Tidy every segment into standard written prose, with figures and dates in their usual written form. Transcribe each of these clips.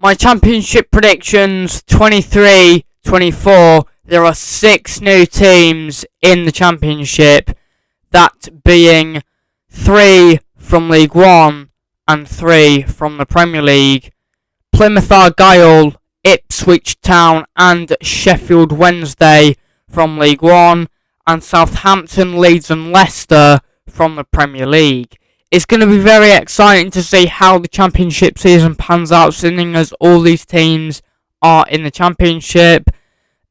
My championship predictions 23-24. There are 6 new teams in the championship, that being 3 from League One and 3 from the Premier League. Plymouth Argyle, Ipswich Town and Sheffield Wednesday from League One, and Southampton, Leeds and Leicester from the Premier League. It's going to be very exciting to see how the championship season pans out, seeing as all these teams are in the championship.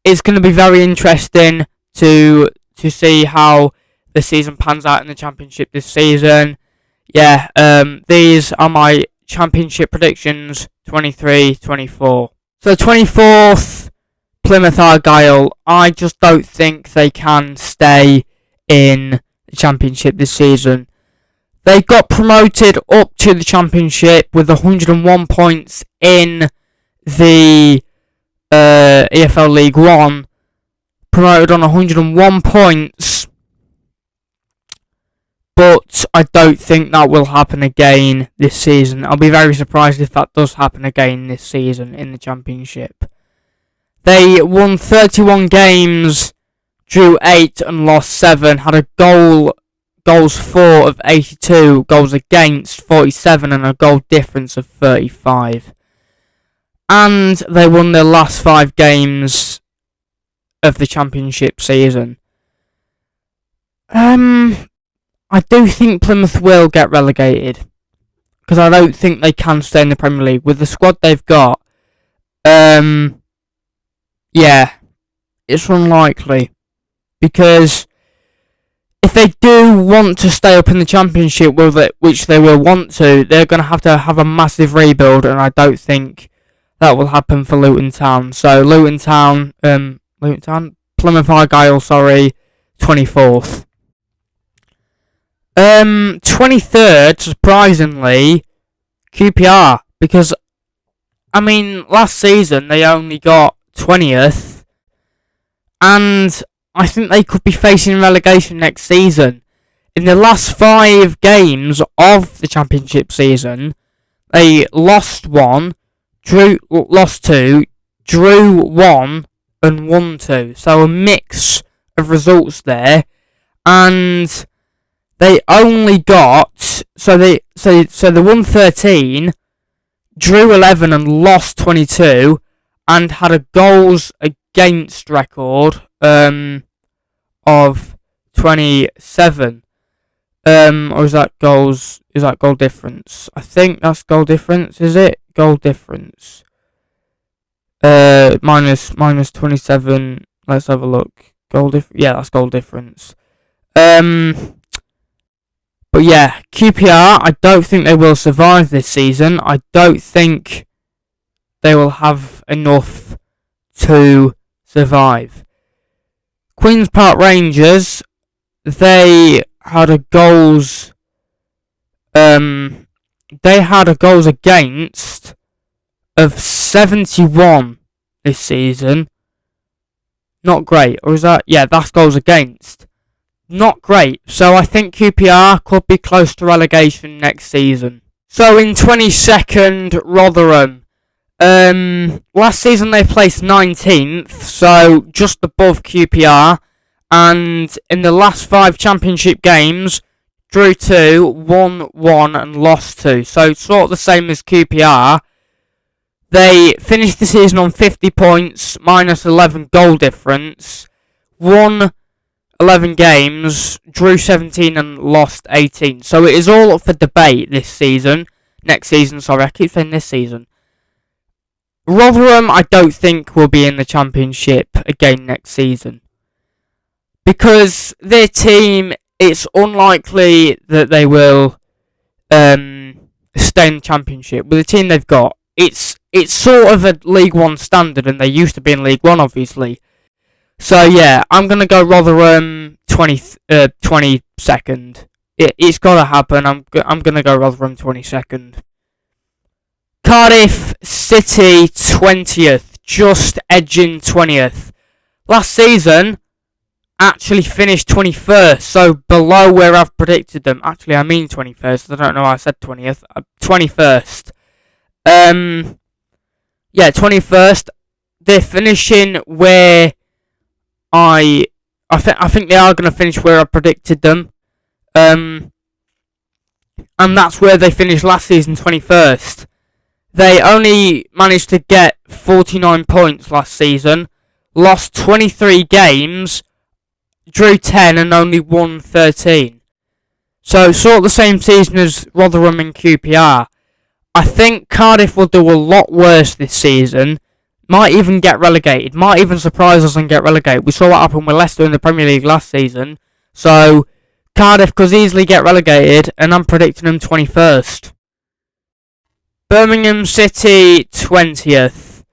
It's going to be very interesting to see how the season pans out in the championship this season. These are my championship predictions 23-24. So 24th, Plymouth Argyle. I just don't think they can stay in the championship this season. They got promoted up to the championship with 101 points in the EFL League One. Promoted on 101 points. But I don't think that will happen again this season. I'll be very surprised if that does happen again this season in the championship. They won 31 games, drew 8 and lost 7, had a goals for of 82, goals against 47 and a goal difference of 35. And they won their last 5 games of the championship season. I do think Plymouth will get relegated, because I don't think they can stay in the Premier League with the squad they've got. It's unlikely, because if they do want to stay up in the Championship, which they will want to, they're going to have a massive rebuild, and I don't think that will happen for Luton Town. So Plymouth Argyle, 24th. 23rd, surprisingly, QPR, because, last season they only got 20th, and I think they could be facing relegation next season. In the last 5 games of the championship season, they lost 1, lost 2, drew 1, and won 2. So a mix of results there, and they only got they won 13, drew 11 and lost 22, and had a goals against record of 27. Or is that goals? Is that goal difference? I think that's goal difference. Is it goal difference? Minus 27. Let's have a look. Yeah, that's goal difference. But yeah, QPR, I don't think they will survive this season. I don't think they will have enough to survive. Queen's Park Rangers, they had a goals against of 71 this season. Not great. Or is that? Yeah, that's goals against. Not great. So I think QPR could be close to relegation next season. So in 22nd, Rotherham. Last season they placed 19th, so just above QPR. And in the last 5 championship games, drew 2, won 1 and lost 2. So sort of the same as QPR. They finished the season on 50 points, minus 11 goal difference. Won 11 games, drew 17 and lost 18. So it is all up for debate this season. Next season, sorry, I keep saying this season. Rotherham, I don't think will be in the championship again next season. Because their team, it's unlikely that they will stay in the championship. With the team they've got, it's sort of a League One standard, and they used to be in League One, obviously. So yeah, I'm going to go Rotherham 22nd. It's got to happen. I'm going to go Rotherham 22nd. Cardiff City 20th, just edging 20th. Last season, actually finished 21st, so below where I've predicted them. Actually, I mean 21st. I don't know why I said 20th. 21st. Yeah, 21st. They're finishing where I think they are going to finish where I predicted them. And that's where they finished last season, 21st. They only managed to get 49 points last season, lost 23 games, drew 10 and only won 13. So sort of the same season as Rotherham and QPR. I think Cardiff will do a lot worse this season. Might even get relegated. Might even surprise us and get relegated. We saw what happened with Leicester in the Premier League last season. So Cardiff could easily get relegated, and I'm predicting them 21st. Birmingham City 20th.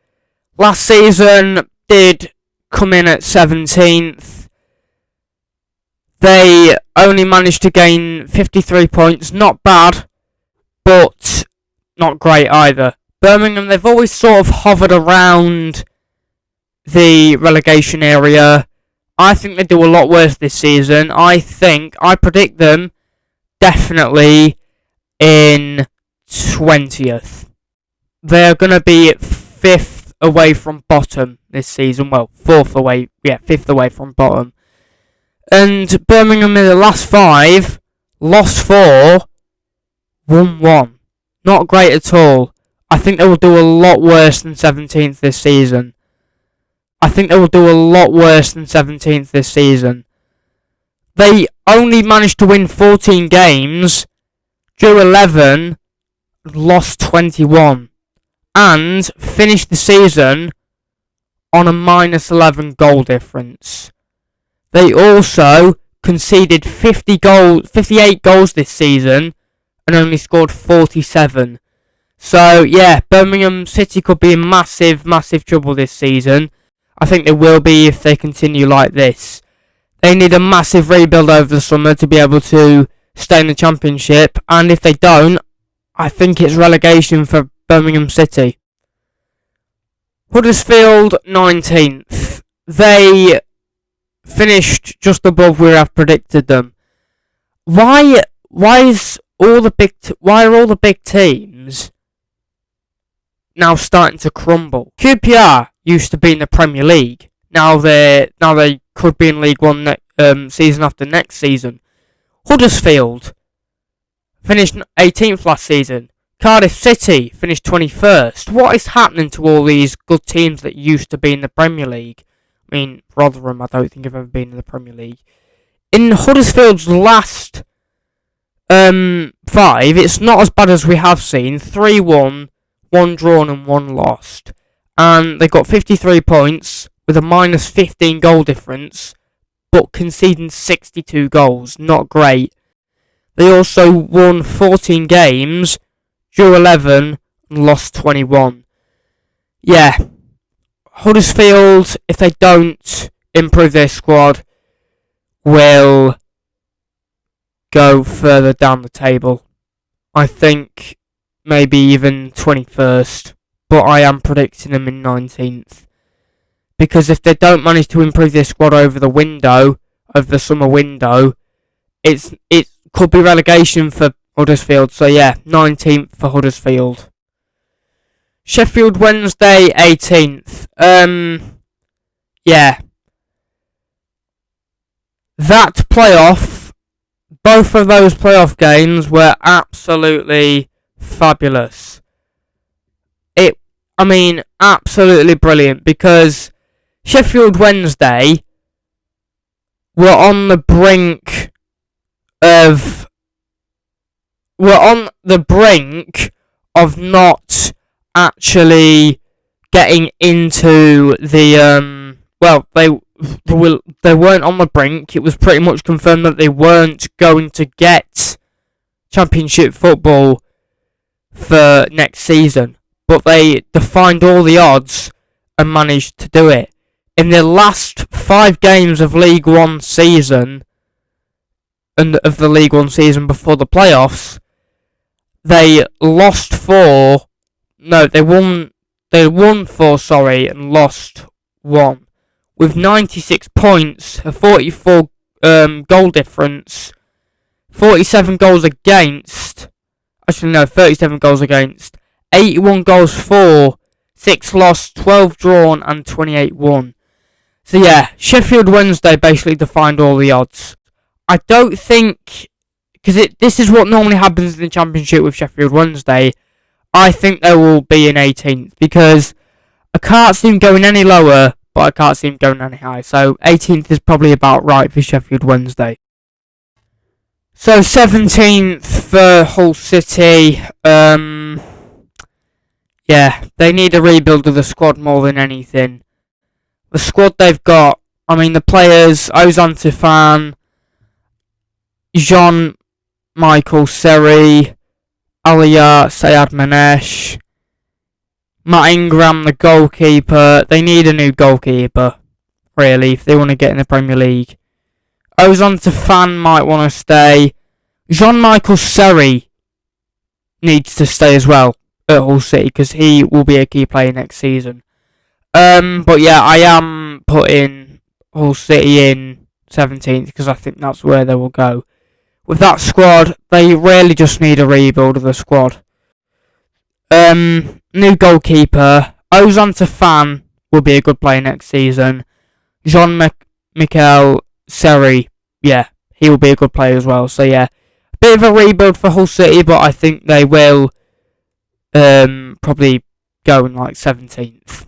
Last season did come in at 17th. They only managed to gain 53 points. Not bad, but not great either. Birmingham, they've always sort of hovered around the relegation area. I think they do a lot worse this season. I predict them definitely in 20th. They're going to be 5th away from bottom this season. Well, 5th away from bottom. And Birmingham in the last 5, lost 4, won 1. Not great at all. I think they will do a lot worse than 17th this season. They only managed to win 14 games, drew 11, lost 21, and finished the season on a minus 11 goal difference. They also conceded 58 goals this season, and only scored 47. So, yeah, Birmingham City could be in massive, massive trouble this season. I think they will be if they continue like this. They need a massive rebuild over the summer to be able to stay in the Championship. And if they don't, I think it's relegation for Birmingham City. Huddersfield 19th. They finished just above where I've predicted them. Why are all the big teams now starting to crumble? QPR used to be in the Premier League. Now they could be in League One season after next season. Huddersfield finished 18th last season. Cardiff City finished 21st. What is happening to all these good teams that used to be in the Premier League? I mean, Rotherham, I don't think have ever been in the Premier League. In Huddersfield's last 5, it's not as bad as we have seen. 3 won, 1 drawn and 1 lost. And they got 53 points with a minus 15 goal difference, but conceding 62 goals. Not great. They also won 14 games, drew 11 and lost 21. Yeah, Huddersfield, if they don't improve their squad, will go further down the table. I think maybe even 21st, but I am predicting them in 19th. Because if they don't manage to improve their squad over the summer window, it could be relegation for Huddersfield. So yeah, 19th for Huddersfield. Sheffield Wednesday 18th. Yeah. That playoff, both of those playoff games were absolutely fabulous. Absolutely brilliant, because Sheffield Wednesday were on the brink of not actually getting into the they weren't on the brink. It was pretty much confirmed that they weren't going to get Championship football for next season, but they defied all the odds and managed to do it. In their last 5 games of League One season, and of the League One season before the playoffs, they lost 4. No, they won 4, and lost 1. With 96 points, a 44 goal difference, 47 goals against. Actually, no, 37 goals against. 81 goals for, 6 lost, 12 drawn, and 28 won. So yeah, Sheffield Wednesday basically defined all the odds. I don't think, because this is what normally happens in the Championship with Sheffield Wednesday, I think they will be in 18th, because I can't see them going any lower, but I can't see them going any higher. So 18th is probably about right for Sheffield Wednesday. So 17th for Hull City. Yeah, they need a rebuild of the squad more than anything. The squad they've got, I mean the players, Ozan Tufan, Jean-Michael Seri, Aliyah Sayad Manesh, Matt Ingram, the goalkeeper. They need a new goalkeeper, really, if they want to get in the Premier League. Ozan Tufan might want to stay. Jean-Michael Seri needs to stay as well at Hull City, because he will be a key player next season. But yeah, I am putting Hull City in 17th, because I think that's where they will go. With that squad, they really just need a rebuild of the squad. New goalkeeper. Ozan Tufan will be a good player next season. Jean-Michael Seri, yeah, he will be a good player as well. So yeah, a bit of a rebuild for Hull City, but I think they will probably go in like 17th.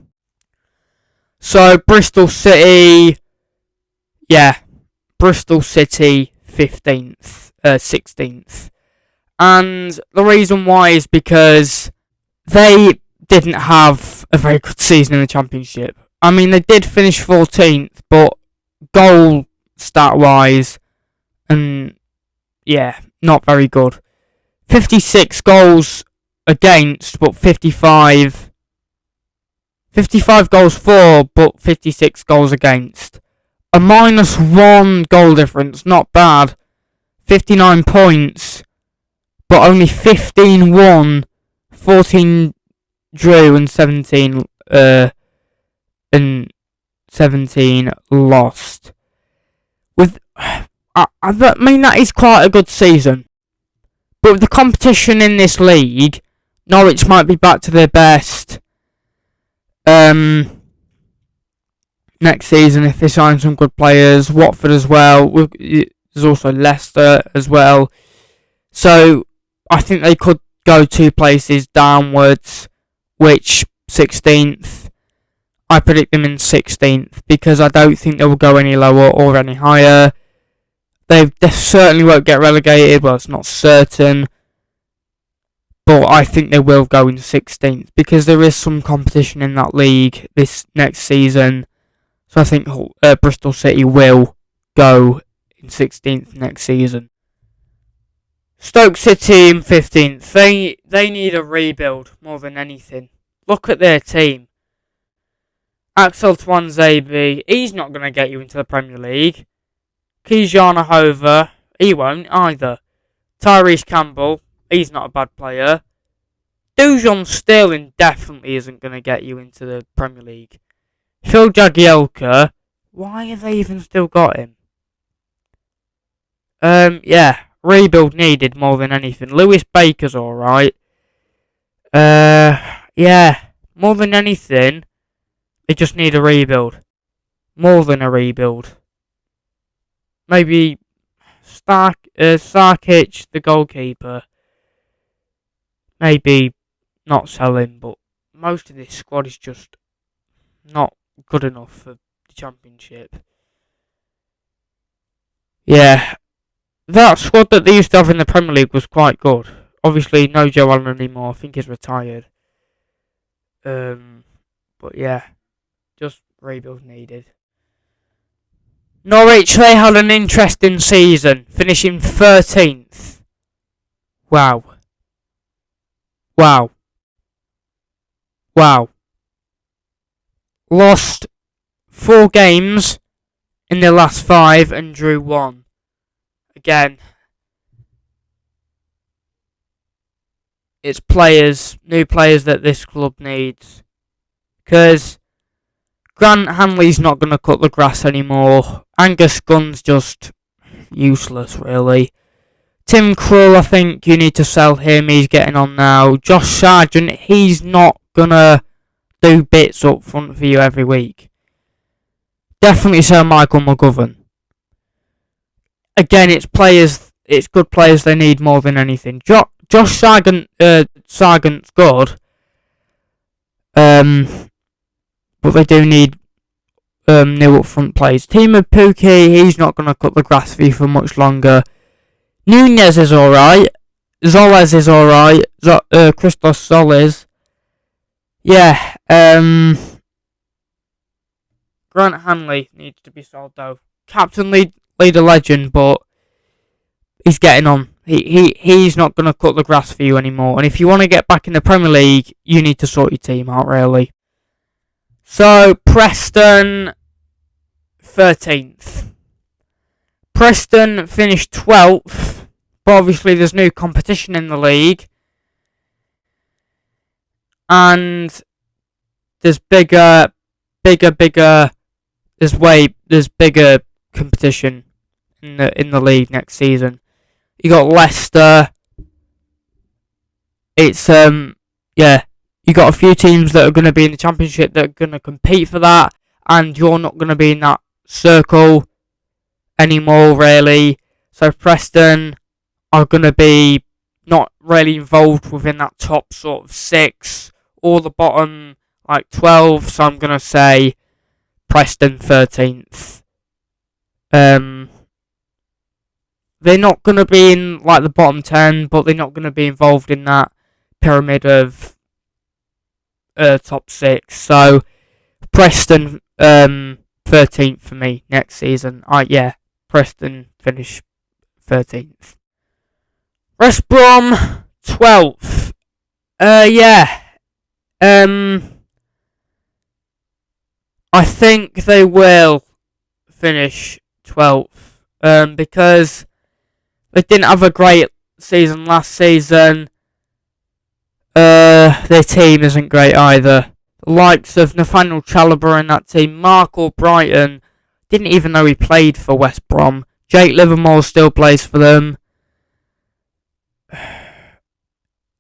So Bristol City, yeah, Bristol City 15th, 16th. And the reason why is because they didn't have a very good season in the Championship. I mean, they did finish 14th, but goal stat-wise, and yeah, not very good. 56 goals against, but 55 goals for, but 56 goals against. A -1 goal difference, not bad. 59 points, but only 15 won, 14 drew, and 17 lost. I mean, that is quite a good season. But with the competition in this league, Norwich might be back to their best next season if they sign some good players. Watford as well. There's also Leicester as well. So I think they could go 2 places downwards, which 16th. I predict them in 16th, because I don't think they will go any lower or any higher. They certainly won't get relegated. Well, it's not certain. But I think they will go in 16th, because there is some competition in that league this next season. So I think Bristol City will go in 16th next season. Stoke City in 15th. They need a rebuild more than anything. Look at their team. Axel Tuanzebe, he's not going to get you into the Premier League. Kijana Hova, he won't either. Tyrese Campbell, he's not a bad player. Dujon Sterling definitely isn't going to get you into the Premier League. Phil Jagielka, why have they even still got him? Yeah, rebuild needed more than anything. Lewis Baker's alright. Yeah, more than anything, they just need a rebuild. More than a rebuild. Maybe Sarkic, the goalkeeper. Maybe not sell him, but most of this squad is just not good enough for the Championship. Yeah, that squad that they used to have in the Premier League was quite good. Obviously, no Joe Allen anymore. I think he's retired. But yeah, just rebuild needed. Norwich, they had an interesting season, finishing 13th. Wow. Lost 4 games in their last 5 and drew 1. Again, it's new players that this club needs. Because Grant Hanley's not going to cut the grass anymore. Angus Gunn's just useless, really. Tim Krul, I think you need to sell him. He's getting on now. Josh Sargent, he's not going to do bits up front for you every week. Definitely Sir Michael McGovern. Again, it's good players they need more than anything. Josh Sargent's good, but they do need new up front players. Timo Pukki, he's not going to cut the grass for you for much longer. Nunez is alright. Zoles is alright. Christos Zoles. Yeah, Grant Hanley needs to be sold though. Captain leader legend, but he's getting on. He's not going to cut the grass for you anymore. And if you want to get back in the Premier League, you need to sort your team out, really. So, Preston, 13th. Preston finished 12th, but obviously there's new competition in the league. And there's bigger competition in the league next season. You got Leicester. It's you got a few teams that are going to be in the Championship that are going to compete for that, and you're not going to be in that circle anymore, really. So Preston are going to be not really involved within that top sort of 6 or the bottom 12. So I'm going to say Preston 13th. They're not going to be in the bottom 10, but they're not going to be involved in that pyramid of top 6. So Preston 13th for me next season. Preston finish 13th. West Brom 12th. I think they will finish 12th because they didn't have a great season last season. Their team isn't great either. The likes of Nathaniel Chalobah in that team, Mark Albrighton, didn't even know he played for West Brom. Jake Livermore still plays for them.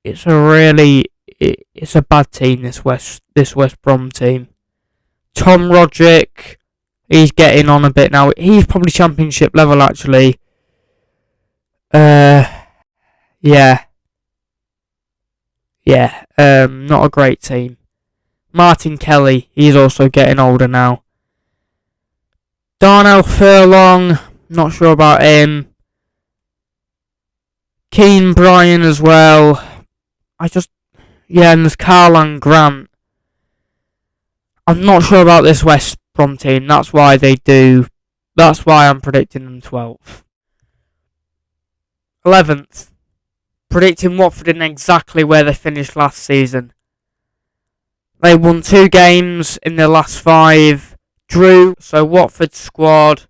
It's a bad team, this West Brom team. Tom Roderick, he's getting on a bit now. He's probably Championship level actually. Not a great team. Martin Kelly, he's also getting older now. Darnell Furlong, not sure about him. Keane Bryan as well. And there's Carlan Grant. I'm not sure about this West Brom team. That's why I'm predicting them 12th. 11th. Predicting Watford in exactly where they finished last season. They won 2 games in their last 5. Drew. So Watford's squad,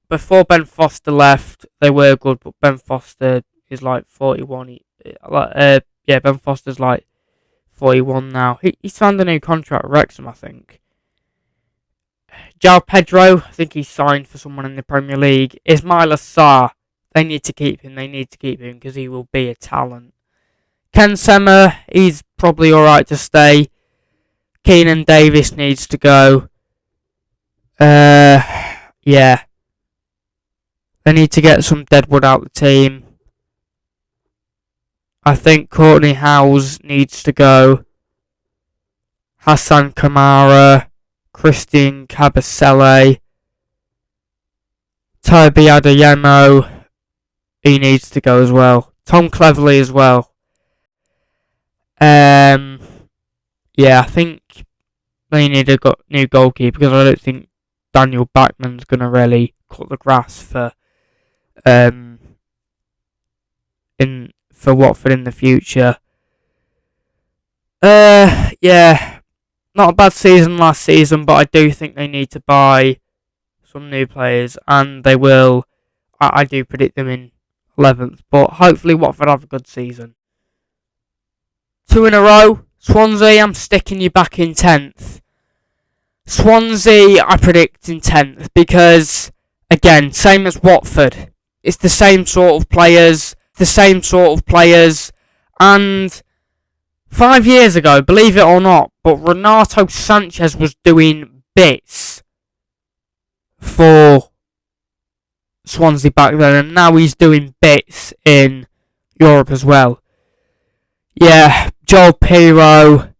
before Ben Foster left, they were good, but Ben Foster is 41. Ben Foster's 41 now. He signed a new contract with Wrexham, I think. João Pedro, I think he's signed for someone in the Premier League. Ismaila Sarr, they need to keep him because he will be a talent. Ken Semmer, he's probably alright to stay. Keenan Davis needs to go. They need to get some Deadwood out of the team. I think Courtney Howes needs to go. Hassan Kamara, Christian Kabasele, Toby Adeyemo, he needs to go as well. Tom Cleverley as well. I think they need a new goalkeeper because I don't think Daniel Bachmann's going to really cut the grass for Watford in the future. Not a bad season last season, but I do think they need to buy some new players, and they will. I do predict them in 11th, but hopefully Watford have a good season. 2 in a row. Swansea, I'm sticking you back in 10th. Swansea, I predict in 10th because, again, same as Watford. It's the same sort of players, and 5 years ago, believe it or not, but Renato Sanchez was doing bits for Swansea back then, and now he's doing bits in Europe as well. Yeah, Joel Pirro.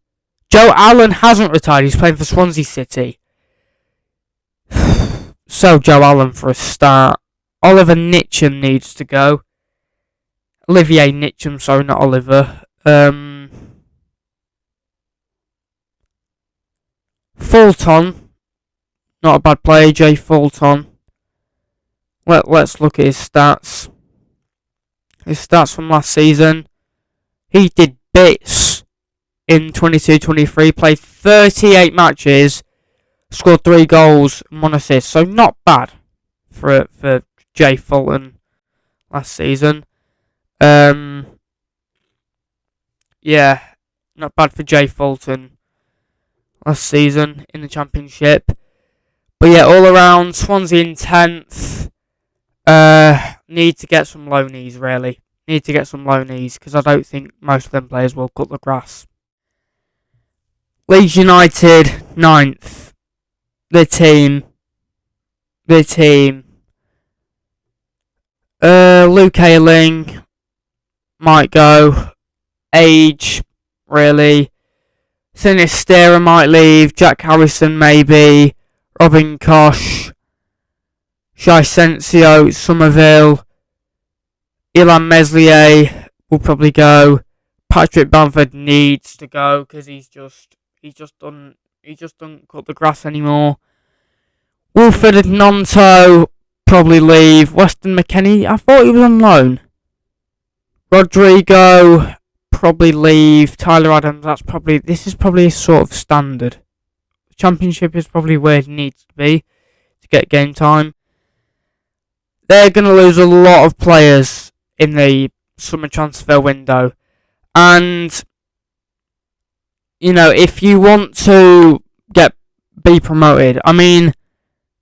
Joe Allen hasn't retired, he's playing for Swansea City. So Joe Allen for a start. Oliver Nitcham needs to go. Olivier Nitcham, sorry, not Oliver. Fulton, not a bad player, Jay Fulton. Let's look at his stats. His stats from last season. He did bits in 22-23, played 38 matches, scored 3 goals and 1 assist. So not bad for Jay Fulton last season. Yeah, not bad for Jay Fulton last season in the Championship. But yeah, all around, Swansea in 10th. Need to get some loanees, really. Need to get some loanees, because I don't think most of them players will cut the grass. Leeds United, 9th. Their team. Luke Ayling might go. Age, really. Sinistera might leave. Jack Harrison, maybe. Robin Koch. Shysencio, Somerville. Ilan Meslier will probably go. Patrick Bamford needs to go because he's just done cut the grass anymore. Wilfred Gnonto probably leave. Weston McKennie, I thought he was on loan. Rodrigo probably leave. Tyler Adams, this is probably a sort of standard. The Championship is probably where it needs to be to get game time. They're going to lose a lot of players in the summer transfer window. And, you know, if you want to be promoted, I mean,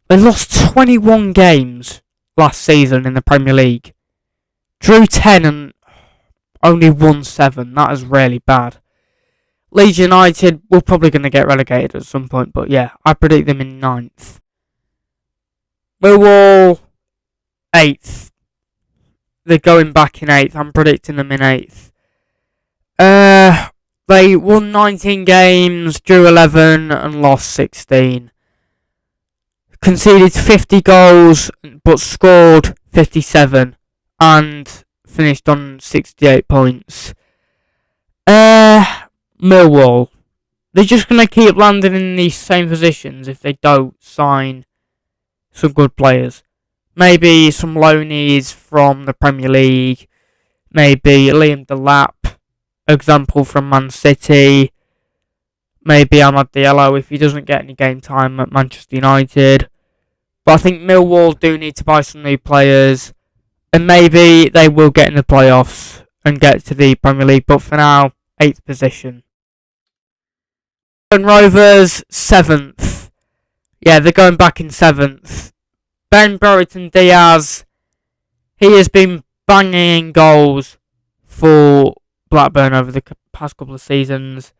they lost 21 games last season in the Premier League. Drew 10 and only won 7. That is really bad. Leeds United, we're probably going to get relegated at some point, but yeah, I predict them in 9th. Millwall, 8th. They're going back in 8th. I'm predicting them in 8th. They won 19 games, drew 11 and lost 16. Conceded 50 goals but scored 57 and finished on 68 points. Millwall. They're just going to keep landing in these same positions if they don't sign some good players. Maybe some loanees from the Premier League. Maybe Liam Delap, example from Man City. Maybe Amad Diallo if he doesn't get any game time at Manchester United. But I think Millwall do need to buy some new players. And maybe they will get in the playoffs and get to the Premier League. But for now, 8th position. Rovers, 7th. Yeah, they're going back in 7th. Ben Brereton Diaz, he has been banging goals for Blackburn over the past couple of seasons.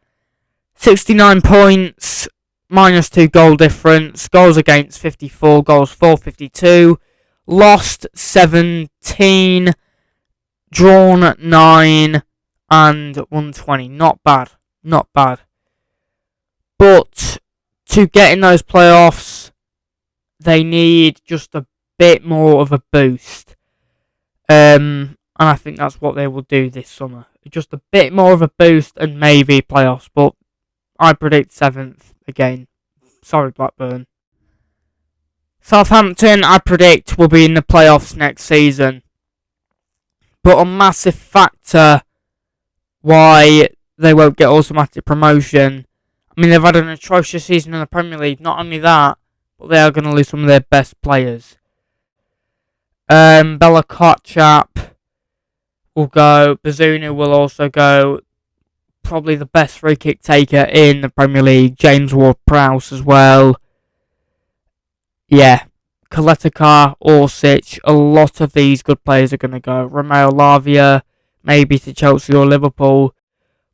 69 points, minus 2 goal difference, goals against 54, goals for 52, lost 17, drawn 9, and won 20. Not bad. But to get in those playoffs, they need just a bit more of a boost. And I think that's what they will do this summer. Just a bit more of a boost and maybe playoffs. But I predict 7th again. Sorry, Blackburn. Southampton, I predict, will be in the playoffs next season. But a massive factor why they won't get automatic promotion. I mean, they've had an atrocious season in the Premier League. Not only that, but they are going to lose some of their best players. Bella Kotchap will go. Bazunu will also go. Probably the best free kick taker in the Premier League. James Ward-Prowse as well. Yeah. Kaletakar, Orsic. A lot of these good players are going to go. Romeo Lavia, maybe to Chelsea or Liverpool.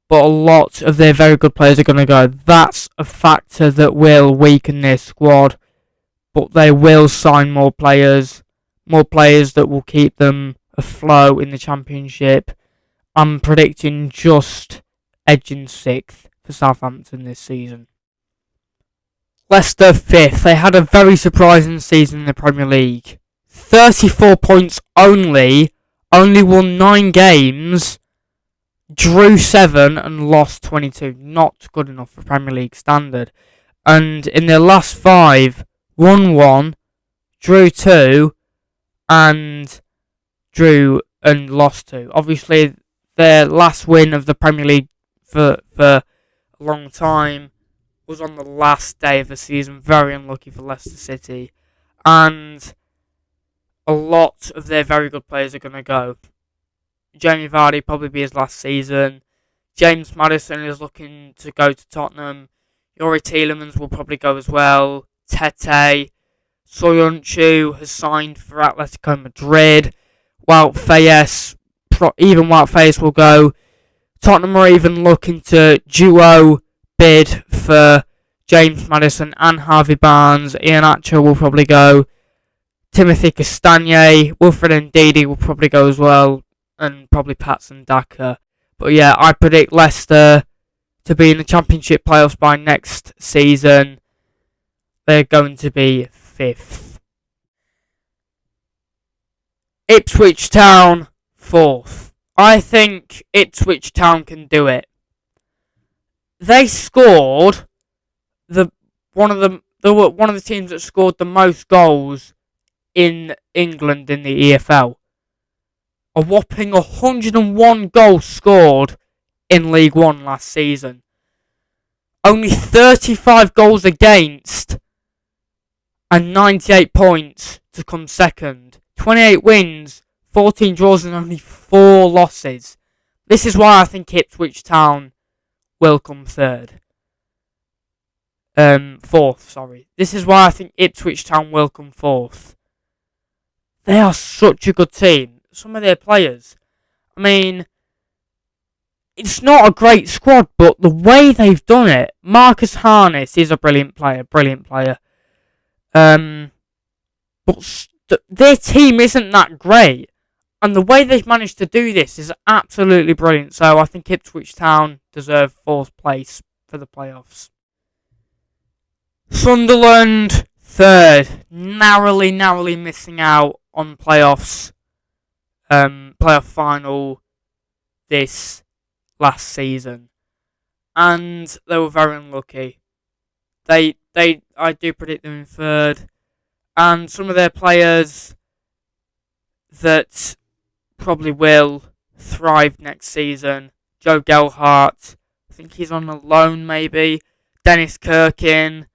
but a lot of their very good players are going to go. That's a factor that will weaken their squad, but they will sign more players that will keep them afloat in the Championship. I'm predicting just edging 6th for Southampton this season. Leicester 5th. They had a very surprising season in the Premier League. 34 points only won 9 games, drew 7 and lost 22. Not good enough for Premier League standard. And in their last 5, won 1, drew 2, and drew and lost 2. Obviously, their last win of the Premier League for a long time was on the last day of the season. Very unlucky for Leicester City. And a lot of their very good players are going to go. Jamie Vardy probably be his last season. James Maddison is looking to go to Tottenham. Yuri Tielemans will probably go as well. Tete. Soyuncu has signed for Atletico Madrid. Wout Faes will go. Tottenham are even looking to duo bid for James Maddison and Harvey Barnes. Iheanacho will probably go. Timothy Castagne, Wilfred Ndidi will probably go as well, and probably Patson Daka. But yeah, I predict Leicester to be in the Championship playoffs by next season. They're going to be 5th. Ipswich Town 4th. I think Ipswich Town can do it. They scored one of the teams that scored the most goals in England in the EFL. A whopping 101 goals scored in League One last season. Only 35 goals against and 98 points to come second. 28 wins, 14 draws and only 4 losses. This is why I think Ipswich Town will come 4th. This is why I think Ipswich Town will come 4th. They are such a good team. Some of their players. I mean, it's not a great squad, but the way they've done it. Marcus Harness is a brilliant player. But their team isn't that great. And the way they've managed to do this is absolutely brilliant. So I think Ipswich Town deserve 4th place for the playoffs. Sunderland 3rd. Narrowly missing out on playoff final this last season. And they were very unlucky. I do predict them in 3rd. And some of their players that probably will thrive next season. Joe Gelhardt, I think he's on a loan maybe. Dennis Kirkin.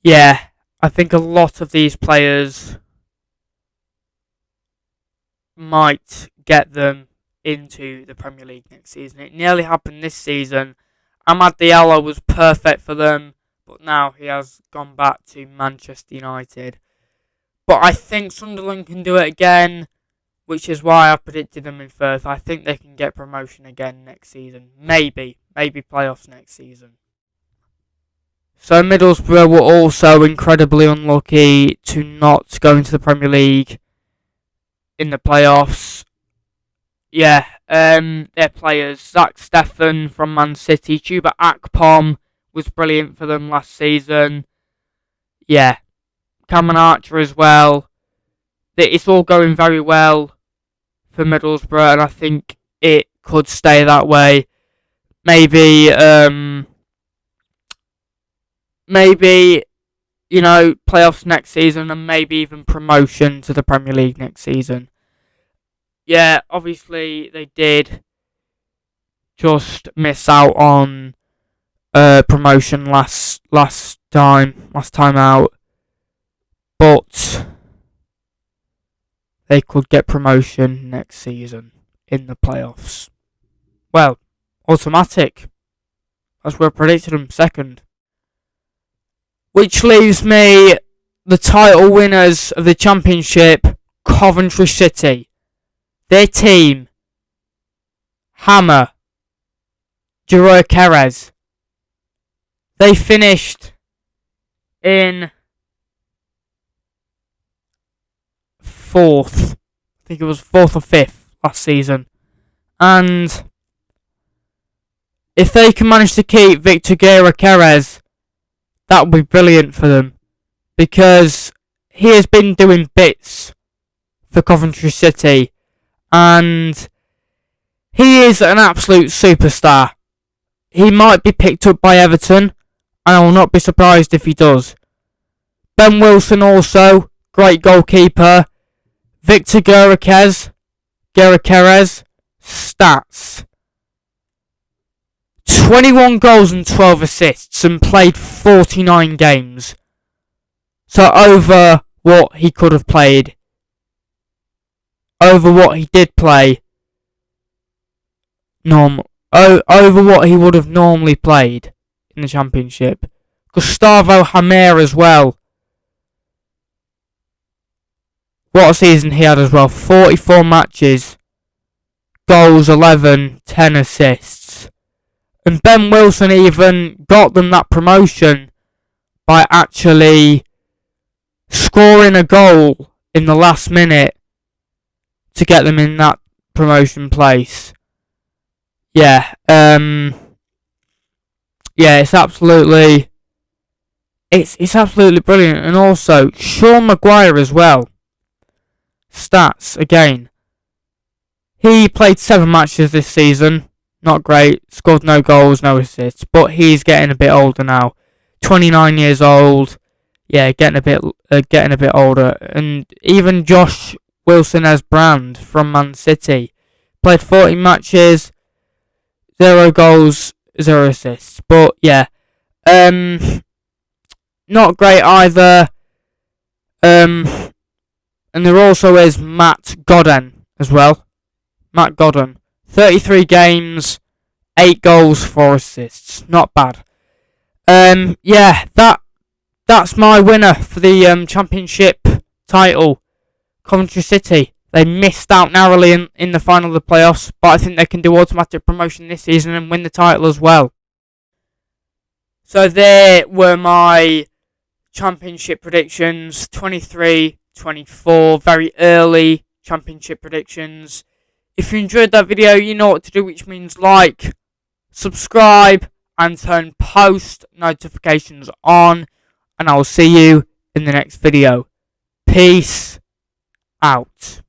Yeah, I think a lot of these players might get them into the Premier League next season. It nearly happened this season. Amad Diallo was perfect for them, but now he has gone back to Manchester United. But I think Sunderland can do it again, which is why I predicted them in 3rd. I think they can get promotion again next season. Maybe playoffs next season. So Middlesbrough were also incredibly unlucky to not go into the Premier League in the playoffs. Yeah, their players, Zach Steffen from Man City, Chuba Akpom was brilliant for them last season. Yeah, Cameron Archer as well. It's all going very well for Middlesbrough, and I think it could stay that way. Maybe, playoffs next season, and maybe even promotion to the Premier League next season. Yeah, obviously they did just miss out on promotion last time out, but they could get promotion next season in the playoffs. Well, automatic, as we predicted them 2nd. Which leaves me the title winners of the Championship, Coventry City. their team, Hammer, Juro Perez, they finished in 4th. I think it was 4th or 5th last season. And if they can manage to keep Victor Geraquez, that would be brilliant for them. Because he has been doing bits for Coventry City. And he is an absolute superstar. He might be picked up by Everton, and I will not be surprised if he does. Ben Wilson also, great goalkeeper. Victor Geraquez, stats. 21 goals and 12 assists and played 49 games. So over what he could have played. Over what he did play. Over what he would have normally played in the Championship. Gustavo Hammer as well. What a season he had as well. 44 matches. Goals 11, 10 assists. And Ben Wilson even got them that promotion by actually scoring a goal in the last minute to get them in that promotion place. Yeah, it's absolutely brilliant. And also Sean Maguire as well. Stats again. He played 7 matches this season. Not great. Scored no goals, no assists. But he's getting a bit older now. 29 years old. Yeah, getting a bit older. And even Josh Wilson-Brand from Man City played 40 matches, 0 goals, 0 assists. But yeah, not great either. And there also is Matt Godden as well. Matt Godden. 33 games, 8 goals, 4 assists. Not bad. That's my winner for the Championship title. Coventry City. They missed out narrowly in the final of the playoffs, but I think they can do automatic promotion this season and win the title as well. So there were my Championship predictions. 23-24, very early Championship predictions. If you enjoyed that video, you know what to do, which means like, subscribe, and turn post notifications on. And I will see you in the next video. Peace out.